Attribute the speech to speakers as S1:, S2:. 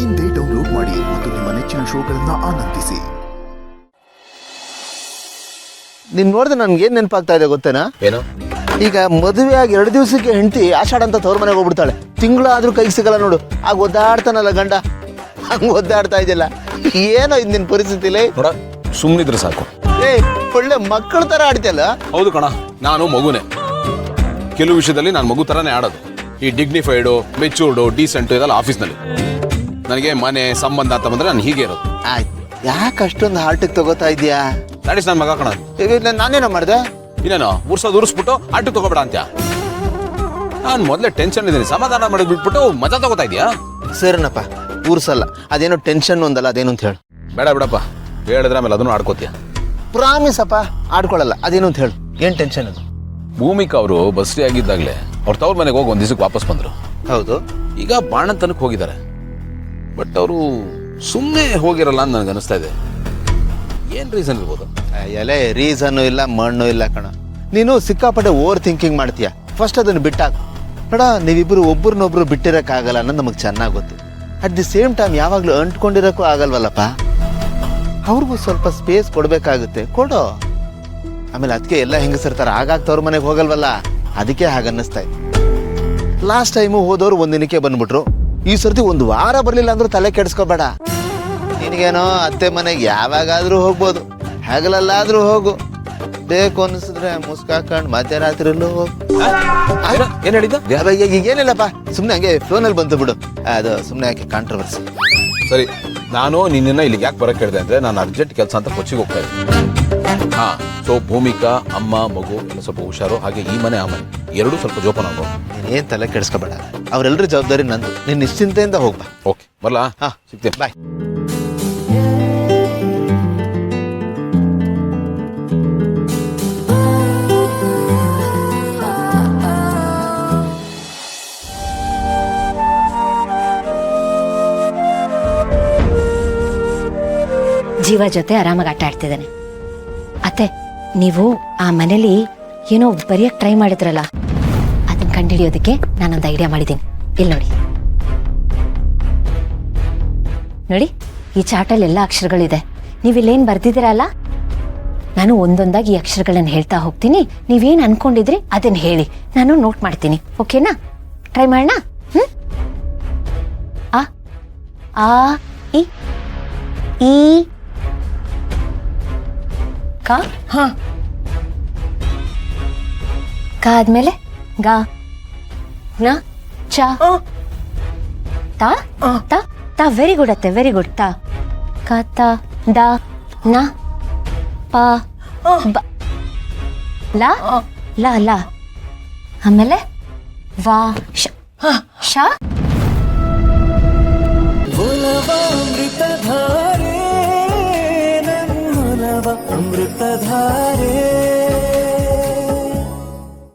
S1: ಇಂದೇ ಡೌನ್ಲೋಡ್ ಮಾಡಿ ಮತ್ತು ನಿಮ್ಮ ನೆಚ್ಚಿನ ಶೋಗಳನ್ನ ಆನಂದಿಸಿ.
S2: ನೀನ್ ನೋಡಿದ್ರೆ ನನ್ಗೆ ಏನ್ ನೆನಪಾಗ್ತಾ ಇದೆ ಗೊತ್ತೇನಾ?
S3: ಏನು?
S2: ಈಗ ಮದುವೆ ಆಗಿ 2 ದಿವಸಕ್ಕೆ ಹೆಂಡತಿ ಆಷಾಢ ಅಂತ ತವ್ರ ಮನೆಗೆ ಹೋಗ್ಬಿಡ್ತಾಳೆ. ತಿಂಗಳಾದ್ರೂ ಕೈಗೆ ಸಿಗಲ್ಲ ನೋಡು. ಆಗ ಒದ್ದಾಡ್ತಾನಲ್ಲ ಗಂಡ, ಹಂಗ ಒದ್ದಾಡ್ತಾ ಇದೆಯಲ್ಲ. ಏನೋ ಇದು ನಿನ್ ಪರಿಸ್ಥಿತಿಲಿ.
S3: ನೋಡ, ಸುಮ್ಮನಿದ್ರೆ ಸಾಕು.
S2: ಒಳ್ಳೆ ಮಕ್ಕಳ ತರ ಆಡ್ತಿಯಲ್ಲ.
S3: ಹೌದು ಕಣ, ನಾನು ಮಗುನೇ. ಕೆಲವು ವಿಷಯದಲ್ಲಿ ನಾನು ಮಗು ತರನೇ ಆಡೋದು. ಈ ಡಿಗ್ನಿಫೈಡು, ಮೆಚೂರ್ಡು, ಡೀಸೆಂಟು ಇದೆಲ್ಲ ಆಫೀಸ್ನಲ್ಲಿ. ನನಗೆ ಮನೆ ಸಂಬಂಧ ಅಂತ ಬಂದ್ರೆ ನಾನು ಹೀಗೆ ಇರೋದು.
S2: ಆಯ್ತು, ಯಾಕೆ ಅಷ್ಟೊಂದು ಹಾರ್ಟಿಗೆ ತಗೋತಾ ಇದೀಯಾ?
S3: ದಾಡಿಸ್ ನನ್ನ ಮಗ ಕಣ.
S2: ನಾನೇನೋ ಮಾಡ್ದೆ?
S3: ಇನ್ನೇನೋ ಉರ್ಸೋದು ಆಟಕ್ಕೆ ತಗೋಬೇಡ ಅಂತ. ನಾನು ಮೊದಲೇ ಟೆನ್ಷನ್ ಇದ್ದೀನಿ, ಸಮಾಧಾನ ಮಾಡಿ ಬಿಟ್ಬಿಟ್ಟು ಮಜಾ ತಗೋತಾ ಇದೀಯಾ?
S2: ಸರಿನಪ್ಪ, ಊರ್ಸಲ್ಲ. ಅದೇನೋ ಟೆನ್ಷನ್ ಒಂದಲ್ಲ, ಅದೇನು ಅಂತ ಹೇಳು.
S3: ಬೇಡ ಬಿಡಪ್ಪ, ಹೇಳಿದ್ರೆ ಆಮೇಲೆ ಅದನ್ನು ಆಡ್ಕೋತೀಯ.
S2: ಪ್ರಾಮಿಸ್ ಅಪ್ಪ, ಆಡ್ಕೊಳ್ಳಲ್ಲ. ಅದೇನು ಅಂತ ಹೇಳು. ಏನ್ ಟೆನ್ಷನ್ ಅದು?
S3: ಭೂಮಿಕಾ ಅವರು ಬಸ್ರಿ ಆಗಿದ್ದಾಗಲೇ ಅವ್ರ ತವ್ರ ಮನೆಗೆ ಹೋಗಿ 1 ದಿವಸಕ್ಕೆ ವಾಪಸ್ ಬಂದರು.
S2: ಹೌದು.
S3: ಈಗ ಬಾಣಂತನಕ್ಕೆ ಹೋಗಿದ್ದಾರೆ. ಬಟ್ ಅವರು ಸುಮ್ಮನೆ ಹೋಗಿರಲ್ಲ ಅಂತ ನನಗೆ ಅನಿಸ್ತಾ ಇದೆ. ಏನ್ ರೀಸನ್ ಇರ್ಬೋದು?
S2: ಎಲೆ ರೀಸನ್ನು ಇಲ್ಲ, ಮಣ್ಣು ಇಲ್ಲ ಕಣ. ನೀನು ಸಿಕ್ಕಾಪಟ್ಟೆ ಓವರ್ ಥಿಂಕಿಂಗ್ ಮಾಡ್ತೀಯ. ಫಸ್ಟ್ ಅದನ್ನು ಬಿಟ್ಟಾಗ ನೋಡ, ನೀವಿಬ್ಬರು ಒಬ್ರನ್ನೊಬ್ರು ಬಿಟ್ಟಿರಕ್ಕಾಗಲ್ಲ ಅನ್ನೋದು ನಮಗೆ ಚೆನ್ನಾಗಿ ಗೊತ್ತು. ಅಟ್ ದಿ ಸೇಮ್ ಟೈಮ್ ಯಾವಾಗಲೂ ಅಂಟ್ಕೊಂಡಿರೋಕ್ಕೂ ಆಗಲ್ವಲ್ಲಪ್ಪ. ಅವ್ರಿಗೂ ಸ್ವಲ್ಪ ಸ್ಪೇಸ್ ಕೊಡಬೇಕಾಗುತ್ತೆ, ಕೊಡೋ. ಆಮೇಲೆ ಅದಕ್ಕೆ ಎಲ್ಲ ಹೆಂಗಸಿರ್ತಾರೆ, ಆಗಾಗ್ತವ್ರ ಮನೆಗೆ ಹೋಗಲ್ವಲ್ಲ, ಅದಕ್ಕೆ ಹಾಗನ್ನಿಸ್ತಾ ಇದೆ. ಲಾಸ್ಟ್ ಟೈಮು ಹೋದವ್ರು 1 ದಿನಕ್ಕೆ ಬಂದ್ಬಿಟ್ರು. ಈ ಸರ್ತಿ 1 ವಾರ ಬರಲಿಲ್ಲ ಅಂದ್ರೂ ತಲೆ ಕೆಡಿಸ್ಕೋಬೇಡ. ನಿನಗೇನೋ ಅತ್ತೆ ಮನೆಗೆ ಯಾವಾಗಾದ್ರೂ ಹೋಗ್ಬೋದು, ಹಗಲಲ್ಲಾದ್ರೂ ಹೋಗು. ಬೇಕು ಅನಿಸಿದ್ರೆ ಮುಸ್ಕಾಕೊಂಡು ಮಧ್ಯರಾತ್ರಿಯಲ್ಲೂ ಹೋಗು.
S3: ಏನ್ ಹೇಳಿದ್ದ?
S2: ಈಗ ಏನಿಲ್ಲಪ್ಪ, ಸುಮ್ಮನೆ ಹಂಗೆ ಫೋನಲ್ಲಿ ಬಂತು ಬಿಡು. ಅದು ಸುಮ್ಮನೆ ಯಾಕೆ ಕಾಂಟ್ರವರ್ಸಿ.
S3: ಸರಿ, ನಾನು ನಿನ್ನ ಇಲ್ಲಿಗೆ ಯಾಕೆ ಬರಕ್ಕೆ ಹೇಳಿದೆ ಅಂದ್ರೆ, ನಾನು ಅರ್ಜೆಂಟ್ ಕೆಲಸ ಅಂತ ಕೊಚ್ಚಿಗೆ ಹೋಗ್ತಾ ಇದ್ದೀನಿ. ಹಾ, ಸೊ ಭೂಮಿಕಾ, ಅಮ್ಮ, ಮಗು ಎಲ್ಲ ಸ್ವಲ್ಪ ಹುಷಾರು. ಹಾಗೆ ಈ ಮನೆ ಆ ಮನೆ ಎರಡೂ ಸ್ವಲ್ಪ ಜೋಪಾನ ಆಗೋ.
S2: ನೀನೇನು ತಲೆ ಕೆಡಿಸ್ಕೋಬೇಡ, ಅವರೆಲ್ಲರ ಜವಾಬ್ದಾರಿ ನಂದು. ನೀನು ನಿಶ್ಚಿಂತೆಯಿಂದ ಹೋಗ್ಬಾ.
S3: ಓಕೆ, ಬರ್ಲಾ?
S2: ಹಾ,
S3: ಸಿಗ್ತೇನೆ,
S2: ಬಾಯ್.
S4: ಜೀವ ಜೊತೆ ಆರಾಮಾಗಿ ಆಟ ಆಡ್ತಿದ್ದಾನೆ. ಅತ್ತೆ, ನೀವು ಆ ಮನೇಲಿ ಏನೋ ಬರೆಯಕ್ಕೆ ಟ್ರೈ ಮಾಡಿದ್ರಲ್ಲ, ಅದನ್ನ ಕಂಡುಹಿಡಿಯೋದಕ್ಕೆ ನಾನೊಂದು ಐಡಿಯಾ ಮಾಡಿದ್ದೀನಿ. ಇಲ್ಲಿ ನೋಡಿ ನೋಡಿ, ಈ ಚಾರ್ಟಲ್ಲಿ ಎಲ್ಲ ಅಕ್ಷರಗಳಿದೆ. ನೀವಿಲ್ಲೇನು ಬರ್ದಿದ್ದೀರಲ್ಲ, ನಾನು ಒಂದೊಂದಾಗಿ ಈ ಅಕ್ಷರಗಳನ್ನು ಹೇಳ್ತಾ ಹೋಗ್ತೀನಿ. ನೀವೇನು ಅನ್ಕೊಂಡಿದ್ರಿ ಅದನ್ನ ಹೇಳಿ, ನಾನು ನೋಟ್ ಮಾಡ್ತೀನಿ. ಓಕೆನಾ? ಟ್ರೈ ಮಾಡೋಣ. ಆ ಇ ಈ ಕ. ಹಾ, ಕ ಆದ್ಮೇಲೆ ಗ, ನ, ಚ, ತ, ತ, ತ. ವೆರಿ ಗುಡ್ ಅತ್ತೆ, ವೆರಿ ಗುಡ್. ತ, ಕ, ತ, ದ, ನ, ಪ, ಬ, ಲ, ಲ, ಲ. ಆಮೇಲೆ ವ, ಶ, ಶ.
S5: ಅಮೃತಧಾರೆ ನನ್ನೊಲವ ಅಮೃತಧಾರೆ.